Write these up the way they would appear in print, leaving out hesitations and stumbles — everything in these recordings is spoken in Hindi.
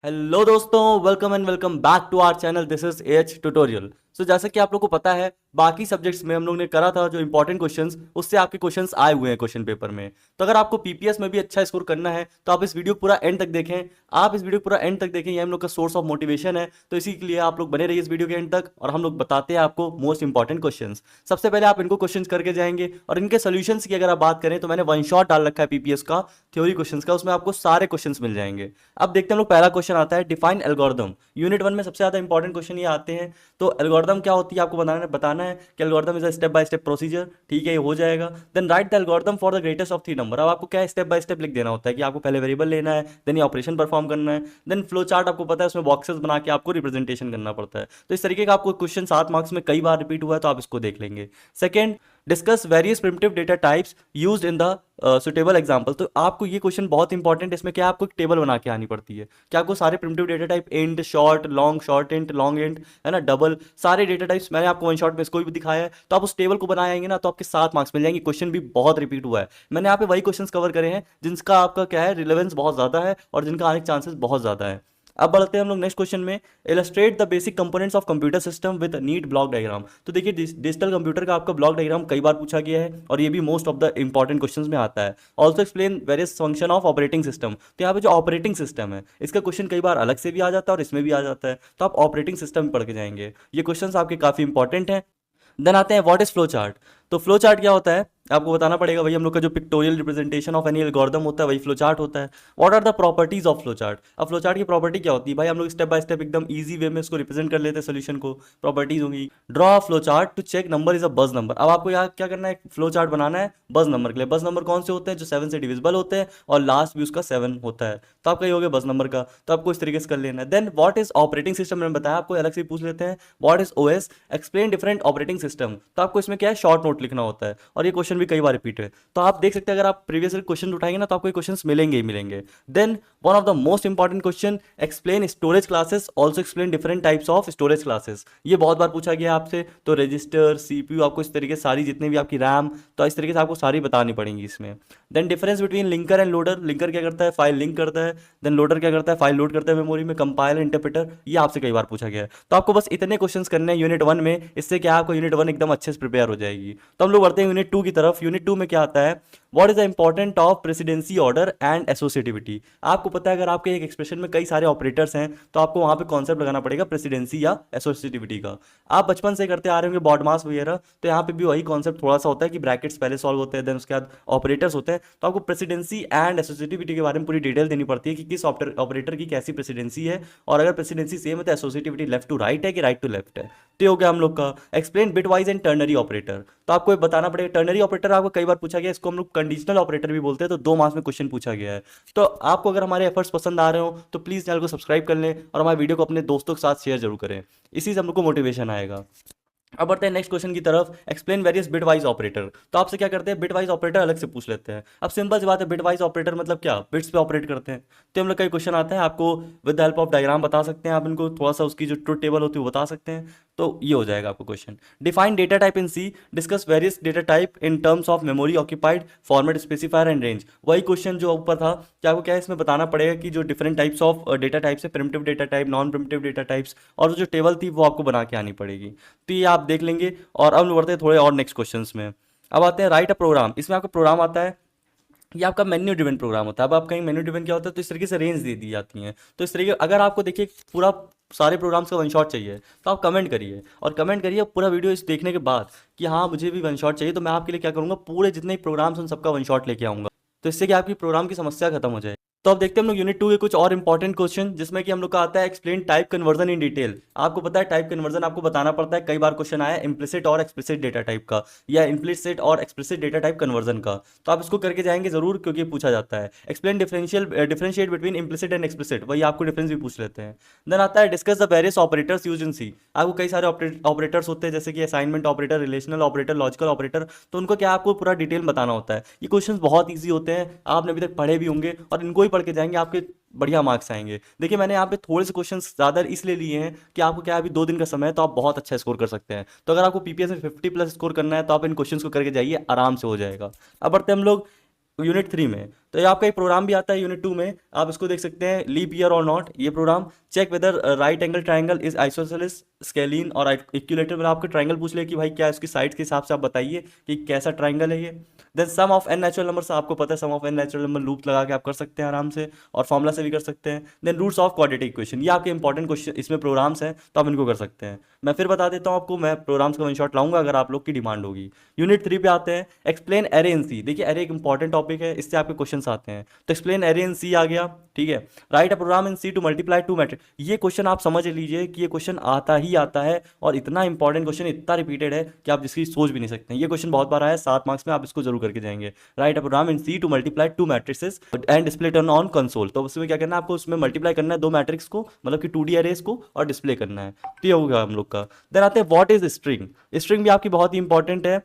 हेलो दोस्तों, welcome and welcome back to our channel. This is H tutorial. So जैसे कि आप लोग को पता है, बाकी सब्जेक्ट्स में हम लोग ने करा था जो इंपॉर्टेंट क्वेश्चंस, उससे आपके क्वेश्चंस आए हुए हैं क्वेश्चन पेपर में। तो अगर आपको पीपीएस में भी अच्छा स्कोर करना है तो आप इस वीडियो पूरा एंड तक देखें। आप इस वीडियो पूरा एंड तक देखें, ये हम लोग का सोर्स ऑफ मोटिवेशन है। तो इसी के लिए आप लोग बने रहिए इस वीडियो के एंड तक, और हम लोग बताते हैं आपको मोस्ट इंपॉर्टेंट क्वेश्चंस। सबसे पहले आप इनको क्वेश्चंस करके जाएंगे, और इनके सोल्यूशंस की अगर आप बात करें तो मैंने वन शॉट डाल रखा है पीपीएस का थ्योरी क्वेश्चंस का, उसमें आपको सारे क्वेश्चंस मिल जाएंगे। अब देखते हैं हम लोग, पहला क्वेश्चन आता है डिफाइन एल्गोरिदम। यूनिट 1 में सबसे ज्यादा इंपॉर्टेंट क्वेश्चन ये आते हैं। तो एल्गोरिदम क्या होती है आपको बताना है कि algorithm is a step by step procedure. ठीक है, ये हो जाएगा। Then write the algorithm for the greatest of three number. अब आपको क्या स्टेप बाय स्टेप लिख देना होता है कि आपको पहले वेरिएबल लेना है, देन ये ऑपरेशन परफॉर्म करना है, देन फ्लो चार्ट आपको पता है उसमें बॉक्सेस बना के आपको रिप्रेजेंटेशन करना पड़ता है। तो इस तरीके का आपको क्वेश्चन 7 मार्क्स में कई बार रिपीट हुआ है, तो आप इसको देख लेंगे। Second, discuss various primitive data types used in the suitable example. तो आपको ये क्वेश्चन बहुत इंपॉर्टेंट है। इसमें क्या आपको एक टेबल बना के आनी पड़ती है कि आपको सारे primitive data type, int, short, long, short int, long int, है ना, डबल, सारे डेटा टाइप्स मैंने आपको वन शॉट में इसको भी दिखाया है। तो आप उस टेबल को बनाएंगे ना, तो आपके 7 मार्क्स मिल जाएंगे। क्वेश्चन भी बहुत रिपीट हुआ है। मैंने यहाँ पे वही क्वेश्चन कवर करे हैं जिनका आपका क्या है, रिलेवेंस बहुत ज्यादा है और जिनका आने के चांसेस बहुत ज्यादा है। अब बढ़ते हैं हम लोग नेक्स्ट क्वेश्चन में। Illustrate the basic components of computer system with neat block diagram. तो देखिए, डिजिटल कंप्यूटर का आपका ब्लॉक डायग्राम कई बार पूछा गया है, और ये भी most of the important questions में आता है। Also explain various function of operating system. तो यहाँ पे जो ऑपरेटिंग सिस्टम है, इसका क्वेश्चन कई बार अलग से भी आ जाता है और इसमें भी आ जाता है। तो आप ऑपरेटिंग सिस्टम पढ़ के जाएंगे। ये क्वेश्चन आपके काफी इंपॉर्टेंट हैं। देन आते हैं व्हाट इज फ्लो चार्ट। तो फ्लो चार्ट क्या होता है आपको बताना पड़ेगा। वही हम लोग का जो pictorial representation of any algorithm होता है, वही फ्लो चार्ट होता है। What are the properties of flow chart. अब फ्लो चार्ट की प्रॉपर्टी क्या होती है भाई, हम लोग स्टेप बाय स्टेप एकदम इजी वे में इसको रिप्रेजेंट कर लेते हैं सोल्यूशन को। प्रॉपर्टीज होंगी, draw flow chart to check number is a buzz number. अब आपको यहाँ क्या करना है, फ्लो चार्ट बनाना है बज नंबर के लिए। बज नंबर कौन से होते हैं, जो 7 से डिविजिबल होते हैं और लास्ट भी उसका 7 होता है। तो आपका ये हो गया बज नंबर का। तो आपको इस तरीके से कर लेना है। Then what is operating system, मैंने बताया आपको, अलग से पूछ लेते हैं। What is OS, explain different operating system. तो आपको इसमें क्या है, शॉर्ट नोट लिखना होता है, और ये क्वेश्चन भी कई बार रिपीट है। तो आप देख सकते हैं, अगर आप प्रीवियस क्वेश्चन उठाएंगे ना, तो आपको ये क्वेश्चंस मिलेंगे ही मिलेंगे। Then one of the most important question, explain storage classes, also explain different types of storage classes. ये बहुत बार पूछा गया है आपसे। तो रजिस्टर, सीपीयू, आपको इस तरीके से सारी जितने भी आपकी रैम, तो इस तरीके से आपको सारी बतानी पड़ेंगी इसमें। Then difference between linker and loader. Linker क्या करता है, फाइल लिंक करता है। देन लोडर क्या करता है, फाइल लोड करता है मेमोरी में। कंपाइलर, इंटरप्रेटर, ये आपसे कई बार पूछा गया है। तो आपको बस इतने क्वेश्चंस करने हैं यूनिट 1 में। इससे क्या आपको यूनिट 1 एकदम अच्छे से प्रिपेयर हो जाएगी। तो हम लोग बढ़ते हैं यूनिट 2 की तरफ। यूनिट 2 में क्या आता है, what is the important of presidency order and associativity. आपको पता है, अगर आपके एक एक्सप्रेशन में कई सारे ऑपरेटर्स हैं, तो आपको वहां पे कॉन्सेप्ट लगाना पड़ेगा प्रेसिडेंसी या एसोसिएटिविटी का। आप बचपन से करते आ रहे होंगे बॉडमास वगैरह, तो यहाँ पे भी वही कॉन्सेप्ट थोड़ा सा होता है कि ब्रैकेट्स पहले सॉल्व होते हैं, देन उसके बाद ऑपरेटर्स होते हैं। तो आपको प्रेसिडेंसी एंड एसोसिएटिविटी के बारे में पूरी डिटेल देनी पड़ती है कि किस ऑपरेटर की कैसी प्रेसिडेंसी है, और अगर प्रेसिडेंसी सेम है तो एसोसिएटिविटी लेफ्ट टू राइट है कि राइट टू लेफ्ट है। तो ये हो गया हम लोग का। Explain bitwise and ternary operator. तो आपको ये बताना पड़ेगा। टर्नरी ऑपरेटर आपको कई बार पूछा गया, इसको हम लोग कंडीशनल ऑपरेटर भी बोलते हैं। तो 2 मार्क्स में क्वेश्चन पूछा गया है। तो आपको अगर हमारे एफर्ट्स पसंद आ रहे हो तो प्लीज़ चैनल को सब्सक्राइब कर लें, और हमारे वीडियो को अपने दोस्तों के साथ शेयर जरूर करें। इसी से हम लोग को मोटिवेशन आएगा। अब बढ़ते हैं नेक्स्ट क्वेश्चन की तरफ। Explain various bitwise operator. तो आपसे क्या करते हैं, बिटवाइज ऑपरेटर अलग से पूछ लेते हैं। अब सिंपल सी बात है, बिटवाइज ऑपरेटर मतलब क्या, बिट्स पे ऑपरेट करते हैं। तो हम लोग का क्वेश्चन आता है, आपको with the help of diagram बता सकते हैं, आप इनको थोड़ा सा उसकी जो ट्रुथ टेबल होती है वो बता सकते हैं। तो ये हो जाएगा आपको question. Define data type in C, discuss various data type in terms of memory occupied, format, specifier and range. वही क्वेश्चन जो ऊपर था, कि आपको क्या है इसमें बताना पड़ेगा कि जो different types of data types है, primitive data type, non primitive data types, और जो टेबल थी वो आपको बना के आनी पड़ेगी। तो ये आप देख लेंगे। और अब बढ़ते हैं थोड़े और नेक्स्ट क्वेश्चंस में। अब आते हैं राइट अ प्रोग्राम। इसमें आपका प्रोग्राम आता है, ये आपका मेन्यू ड्रिवन प्रोग्राम होता है। अब आप कहीं मेन्यू ड्रिवन क्या होता है, तो इस तरीके से रेंज दे दी जाती हैं। तो इस तरीके, अगर आपको देखिए पूरा सारे प्रोग्राम्स का वन शॉट चाहिए, तो आप कमेंट करिए, और कमेंट करिए पूरा वीडियो इस देखने के बाद कि हाँ मुझे भी वन शॉट चाहिए। तो मैं आपके लिए क्या करूँगा, पूरे जितने प्रोग्राम्स उन सबका वन शॉट लेके आऊँगा। तो इससे कि आपकी प्रोग्राम की समस्या खत्म हो जाए। तो अब देखते हैं हम लोग यूनिट 2 के कुछ और इंपॉर्टेंट क्वेश्चन, जिसमें कि हम लोग का आता है explain type conversion in detail. आपको पता है टाइप कन्वर्जन आपको बताना पड़ता है। कई बार क्वेश्चन आया इम्प्लिसिट और एक्सप्लिसिट डेटा टाइप का, या इम्प्लिसिट और एक्सप्लिसिट डेटा टाइप कन्वर्जन का। तो आप इसको करके जाएंगे जरूर, क्योंकि ये पूछा जाता है। Explain differentiate between implicit and explicit, वही आपको डिफरेंस भी पूछ लेते हैं। देन आता है discuss the various operators use in C. आपको कई सारे ऑपरेटर्स होते हैं, जैसे कि assignment operator, relational operator, logical operator. तो उनको क्या आपको पूरा डिटेल बताना होता है। ये क्वेश्चन बहुत ईजी होते हैं, आपने अभी तक पढ़े भी होंगे, और इनको ही पढ़ के जाएंगे आपके बढ़िया मार्क्स आएंगे। देखिए, मैंने यहाँ पे थोड़े से क्वेश्चंस ज़्यादा इसलिए लिए हैं कि आपको क्या है, अभी 2 दिन का समय है, तो आप बहुत अच्छा स्कोर कर सकते हैं। तो अगर आपको पीपीएस में 50+ स्कोर करना है, तो आप इन क्वेश्चंस को करके जाइए, आराम से हो जाएगा। अब बढ़ते हैं हम लोग यूनिट 3 में। तो ये आपका एक प्रोग्राम भी आता है यूनिट 2 में, आप इसको देख सकते हैं, लीप ईयर और नॉट। ये program check whether right angle triangle is isosceles scalene और इक्विलेटरल, मतलब आपके ट्राइंगल पूछ ले कि भाई क्या इसकी साइड के हिसाब से आप बताइए कि कैसा ट्राइंगल है ये। Then sum of n natural number, आपको पता है sum of n natural number loop लगा के आप कर सकते हैं आराम से, और फॉर्मुला से भी कर सकते हैं। Then roots of quadratic equation, ये आपके इंपॉर्टेंट क्वेश्चन इसमें प्रोग्राम्स हैं, तो आप इनको कर सकते हैं। मैं फिर बता देता हूँ आपको, मैं प्रोग्राम्स का वन शॉट लाऊंगा अगर आप लोग की डिमांड होगी। यूनिट 3 पे आते हैं, एक्सप्लेन एरे इन सी। देखिए एरे एक इंपॉर्टेंट टॉपिक है, इससे आपके क्वेश्चन आते हैं। तो एक्सप्लेन एरे इन सी आ गया, ठीक है। Write a program in C to multiply two matrix, ये क्वेश्चन आप समझ लीजिए कि ये क्वेश्चन आता ही आता है, और इतना इंपॉर्टेंट क्वेश्चन, इतना रिपीटेड है कि आप जिसकी सोच भी नहीं सकते हैं। ये क्वेश्चन बहुत बार आया है, 7 मार्क्स में, आप इसको जरूर करके जाएंगे। Write a program in C to multiply two matrices and display turn on console, तो उसमें क्या करना है आपको, उसमें मल्टीप्लाई करना है 2 मैट्रिक्स को, मतलब कि 2D अरेज को, और डिस्प्ले करना है। तो ये होगा हम लोग का। देन आते हैं व्हाट इज स्ट्रिंग। स्ट्रिंग भी आपकी बहुत ही इंपॉर्टेंट है,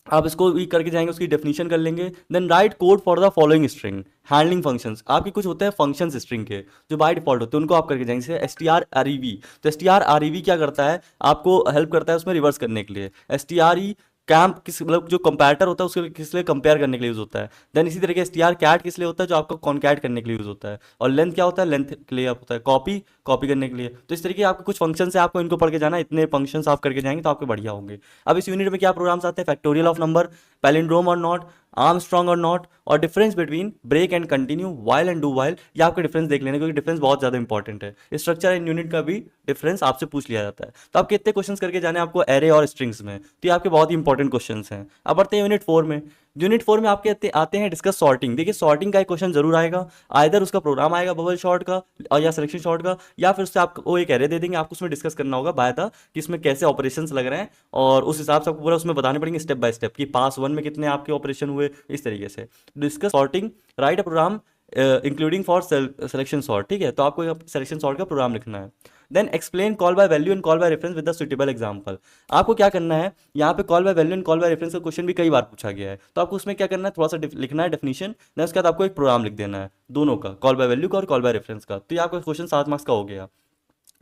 आप इसको भी करके जाएंगे, उसकी डेफिनेशन कर लेंगे। Then write code for the following string handling functions, आपके कुछ होते हैं फंक्शंस स्ट्रिंग के जो बाय डिफॉल्ट होते हैं, उनको आप करके जाएंगे। जैसे S T R R E V, तो S T R R E V क्या करता है, आपको हेल्प करता है उसमें रिवर्स करने के लिए। S T R E camp किस, मतलब जो कंपैरेटर होता है उसके किस लिए, कंपेयर करने के लिए यूज होता है। देन इसी तरीके एस टी आर कैट किस लिए होता है, जो आपको कॉन्कैट करने के लिए यूज होता है। और लेंथ क्या होता है, लेंथ के लिए होता है, कॉपी कॉपी करने के लिए। तो इस तरीके आपके कुछ फंक्शन है, आपको इनको पढ़ के जाना, इतने फंक्शंस आप करके जाएंगे तो आपके बढ़िया होंगे। अब इस यूनिट में क्या प्रोग्राम्स आते हैं, फैक्टोरियल ऑफ नंबर, पैलिंड्रोम और नॉट, आर्मस्ट्रॉन्ग और नॉट, और difference between break and continue, while and do while. ये आपके डिफरेंस देख लेना, क्योंकि डिफरेंस बहुत ज्यादा इंपॉर्टेंट है। स्ट्रक्चर एंड यूनिट का भी डिफरेंस आपसे पूछ लिया जाता है। तो आप कितने क्वेश्चंस करके जाने आपको एरे और स्ट्रिंग्स में, तो ये आपके बहुत ही इंपॉर्टेंट क्वेश्चंस हैं। अब बढ़ते हैं यूनिट 4 में। यूनिट 4 में आपके आते हैं डिस्कस सॉर्टिंग। देखिए सॉर्टिंग का एक क्वेश्चन जरूर आएगा, आइदर उसका प्रोग्राम आएगा बबल शॉर्ट का, और या सिलेक्शन शॉर्ट का, या फिर उससे आपको वो एक एरे दे देंगे, आपको उसमें डिस्कस करना होगा बाय था कि इसमें कैसे ऑपरेशंस लग रहे हैं, और उस हिसाब से आपको पूरा उसमें बताने पड़ेंगे स्टेप बाय स्टेप कि पास 1 में कितने आपके ऑपरेशन हुए, इस तरीके से। Discuss sorting, write a program including for selection sort, ठीक है। तो आपको सिलेक्शन सॉर्ट का प्रोग्राम लिखना है। Then explain call by value and call by reference with the suitable example. आपको क्या करना है, यहाँ पे call by value and call by reference का क्वेश्चन भी कई बार पूछा गया है, तो आपको उसमें क्या करना है, थोड़ा सा लिखना है डेफिनेशन, देन उसके बाद आपको एक प्रोग्राम लिख देना है दोनों का, कॉल बाय वैल्यू का और कॉल बाय रेफरेंस का। तो ये आपका क्वेश्चन 7 मार्क्स का हो गया।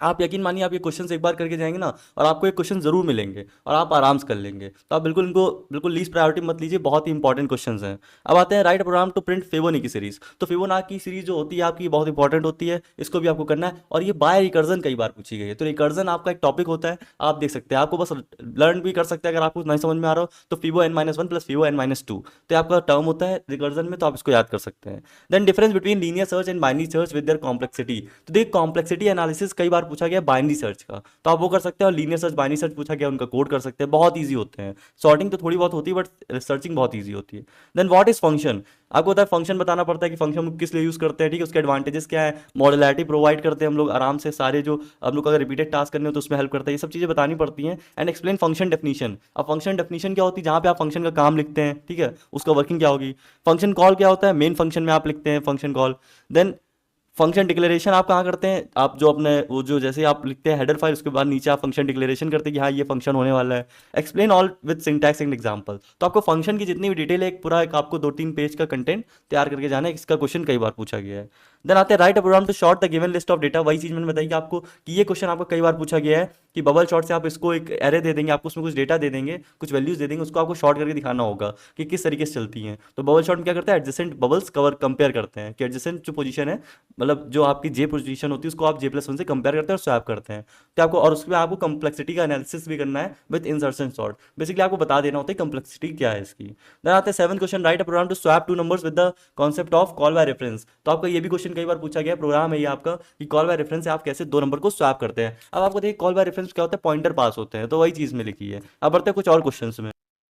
आप यकीन मानिए, आप ये क्वेश्चन एक बार करके जाएंगे ना, और आपको एक क्वेश्चन जरूर मिलेंगे, और आप आराम से कर लेंगे। तो आप बिल्कुल इनको बिल्कुल लीस्ट प्रायोरिटी मत लीजिए, बहुत ही इंपॉर्टेंट क्वेश्चन हैं। अब आते हैं write program to print Fibonacci series. तो फिबोनाची सीरीज जो होती है आपकी बहुत इंपॉर्टेंट होती है, इसको भी आपको करना है। और ये बाय रिकर्जन कई बार पूछी गई है, तो रिकर्जन आपका एक टॉपिक होता है, आप देख सकते हैं, आपको बस लर्न भी कर सकते हैं। अगर आपको नहीं समझ में आ रहा हो तो फिबो n-1 प्लस फिबो n-2, तो आपका टर्म होता है रिकर्जन में, तो आप इसको याद कर सकते हैं। Then difference between linear search and binary search with their complexity. तो देखिए कॉम्प्लेक्सिटी एनालिसिस कई बार पूछा गया बाइनरी सर्च का, तो आप वो कर सकते हैं। और लीनियर सर्च बाइनरी सर्च पूछा गया, उनका कोड कर सकते हैं, बहुत ईजी होते हैं। सॉर्टिंग तो थोड़ी बहुत होती है, बट सर्चिंग बहुत ईजी होती है। देन व्हाट इज फंक्शन, आपको होता है फंक्शन बताना पड़ता है कि फंक्शन किस लिए यूज करते हैं, ठीक है। उसके एडवांटेजेस क्या है, मॉडुलैरिटी प्रोवाइड करते हैं हम लोग आराम से, सारे जो हम लोग अगर रिपीटेड टास्क करने हो तो उसमें हेल्प करता है, ये सब चीजें बतानी पड़ती हैं। And explain function definition. अब फंक्शन डेफिनेशन क्या होती है, जहां पे आप फंक्शन का काम लिखते हैं, ठीक है, उसका वर्किंग क्या होगी। फंक्शन कॉल क्या होता है, मेन फंक्शन में आप लिखते हैं function call. Then function declaration आप कहाँ करते हैं, आप जो अपने वो जो जैसे आप लिखते हैं हेडर फाइल, उसके बाद नीचे आप फंक्शन डिक्लेरेशन करते हैं कि हाँ ये फंक्शन होने वाला है। Explain all with syntax and example. तो आपको फंक्शन की जितनी भी डिटेल है, एक पूरा एक आपको 2-3 पेज का कंटेंट तैयार करके जाना है, इसका क्वेश्चन कई बार पूछा गया है। देन आते हैं write a program to sort the given list of data. वही चीज मैंने बताई कि आपको कि ये क्वेश्चन आपको कई बार पूछा गया है कि बबल शॉर्ट से आप इसको एक एरे दे देंगे, आपको उसमें कुछ डेटा दे देंगे, कुछ वैल्यूज दे देंगे, उसको आपको शॉर्ट करके दिखाना होगा कि किस तरीके से चलती हैं। तो बबल शॉर्ट में क्या करता है, एडजेसेंट बबल्स कवर कंपेयर करते हैं कि एडजेसेंट जो पोजीशन है, मतलब जो आपकी जे पोजीशन होती है, उसको आप J+1 से कंपेयर करते हैं और स्वैप करते हैं। तो आपको, और उसमें आपको कंप्लेक्सिटी का एनालिसिस भी करना है विद इंसर्शन सॉर्ट। बेसिकली आपको बता देना होता है कंप्लेक्सिटी क्या है इसकी। देन आते हैं 7th question, write a program to swap 2 numbers with the concept of call by reference. तो आपका ये भी क्वेश्चन कई बार पूछा गया, प्रोग्राम है ये आपका कि कॉल बाय रेफरेंस से आप कैसे 2 नंबर को स्वैप करते हैं। अब आपको देखिए कॉल बाय रेफरेंस क्या होता है, पॉइंटर पास होते हैं, तो वही चीज में लिखी है। अब बढ़ते हैं कुछ और क्वेश्चन में।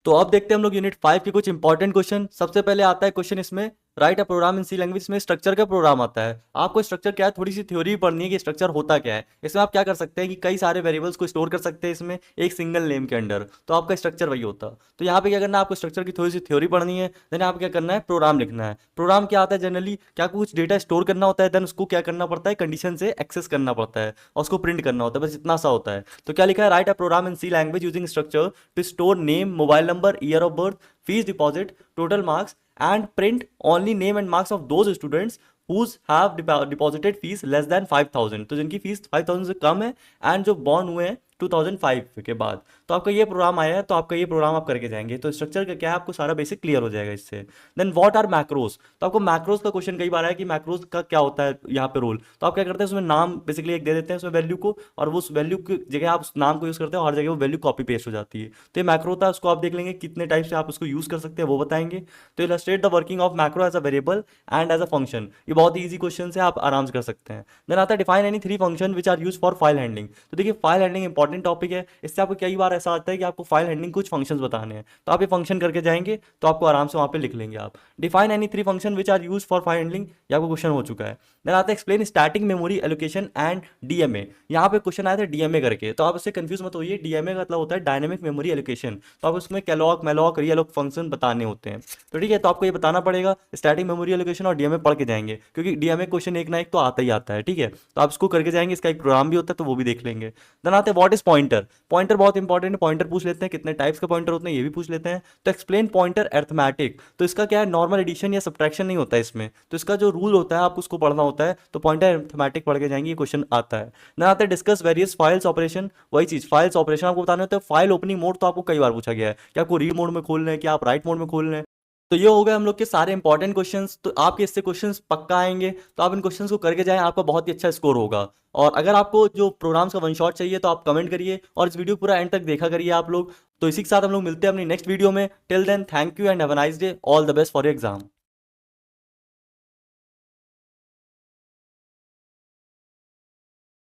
तो अब देखते हैं हम लोग यूनिट 5 के कुछ इंपॉर्टेंट क्वेश्चन। सबसे पहले आता है क्वेश्चन इसमें, right a program in C language में स्ट्रक्चर का प्रोग्राम आता है। आपको स्ट्रक्चर क्या है, थोड़ी सी थ्योरी पढ़नी है कि स्ट्रक्चर होता क्या है। इसमें आप क्या कर सकते हैं कि कई सारे वेरिएबल्स को स्टोर कर सकते हैं इसमें एक सिंगल नेम के अंडर, तो आपका स्ट्रक्चर वही होता। तो यहाँ पे क्या करना है, आपको स्ट्रक्चर की थोड़ी सी थ्योरी पढ़नी है। देन आप क्या करना है, प्रोग्राम लिखना है। प्रोग्राम क्या आता है, जनरली क्या कुछ डेटा स्टोर करना होता है, देन उसको क्या करना पड़ता है, कंडीशन से एक्सेस करना पड़ता है और उसको प्रिंट करना होता है, बस इतना सा होता है। तो क्या लिखा है, write a program in C language using structure to store name, mobile number, year of birth, fees deposit, total marks and print only name and marks of those students whose have deposited fees less than 5,000। तो जिनकी फीस 5,000 से कम है एंड जो बॉर्न हुए हैं 2005 के बाद। तो आपका ये प्रोग्राम आया है, तो आपका ये प्रोग्राम आप करके जाएंगे, तो स्ट्रक्चर का क्या है आपको सारा बेसिक क्लियर हो जाएगा इससे। देन व्हाट आर मैक्रोज, तो आपको मैक्रोज का क्वेश्चन कई बार आया कि मैक्रोज का क्या होता है यहाँ पे रोल। तो आप क्या करते हैं, उसमें नाम बेसिकली एक दे देते हैं उसमें वैल्यू को, और वो उस वैल्यू की जगह आप उस नाम को यूज करते हैं, हर जगह वो वैल्यू कॉपी पेस्ट हो जाती है। तो ये मैक्रो होता है, उसको आप देख लेंगे कितने टाइप से आप उसको यूज कर सकते हैं वो बताएंगे। तो illustrate the working of macro as a variable and as a function, ये बहुत ही ईजी क्वेश्चन है, आप आराम से कर सकते हैं। देन आता है define any 3 function which are use for file handling. तो देखिए फाइल हैंडलिंग इंपॉर्टेंट टॉपिक है, इससे आपको कई बार ऐसा आता है कि आपको फाइल हैंडलिंग कुछ फंक्शंस बताने हैं, तो आप ये फंक्शन करके जाएंगे तो आपको आराम से वहां पे लिख लेंगे आप। Define any 3 function which are use for file handling, ये आपको क्वेश्चन हो चुका है। देन आता है explain static memory allocation and DMA, यहाँ पे क्वेश्चन आया था डीएमए करके, तो आप इससे कंफ्यूज मत होइए, डीएमए का मतलब होता है डायनेमिक मेमोरी एलोकेशन, तो आप उसमें कैलॉग मैलॉग रियलॉग फंक्शन बताने होते हैं। तो ठीक है, तो आपको ये बताना पड़ेगा, स्टैटिक मेमोरी एलोकेशन और डीएमए पढ़ के जाएंगे, क्योंकि डीएमए क्वेश्चन एक ना एक तो आता ही आता है, ठीक है। तो आप इसको करके जाएंगे, इसका एक प्रोग्राम भी होता है तो वो भी देख लेंगे। देन आते हैं व्हाट इज पॉइंटर, पॉइंटर बहुत इंपॉर्टेंट है, पॉइंटर पूछ लेते हैं, कितने टाइप्स के पॉइंटर होते हैं ये भी पूछ लेते हैं। तो एक्सप्लेन पॉइंटर अर्थमेटिक, तो इसका क्या है, नॉर्मल एडिशन या सब्ट्रैक्शन नहीं होता है इसमें, तो इसका जो रूल होता है आप उसको पढ़ना होता है, तो पॉइंटर अर्थमेटिक पढ़ के जाएंगे, ये क्वेश्चन आता है। देन आते हैं डिस्कस वेरियस फाइल्स ऑपरेशन, वही चीज फाइल्स ऑपरेशन आपको बताने होते हैं। फाइल ओपनिंग मोड तो आपको कई बार पूछा गया है कि आपको रीड मोड में खोलना है, क्या आप राइट मोड में खोलना है। तो ये हो गए हम लोग के सारे इंपॉर्टेंट क्वेश्चंस, तो आपके इससे क्वेश्चंस पक्का आएंगे, तो आप इन क्वेश्चंस को करके जाएं, आपका बहुत ही अच्छा स्कोर होगा। और अगर आपको जो प्रोग्राम्स का वन शॉट चाहिए तो आप कमेंट करिए, और इस वीडियो पूरा एंड तक देखा करिए आप लोग। तो इसी के साथ हम लोग मिलते हैं अपनी नेक्स्ट वीडियो में। Till then thank you and have a nice day, all the best for your exam.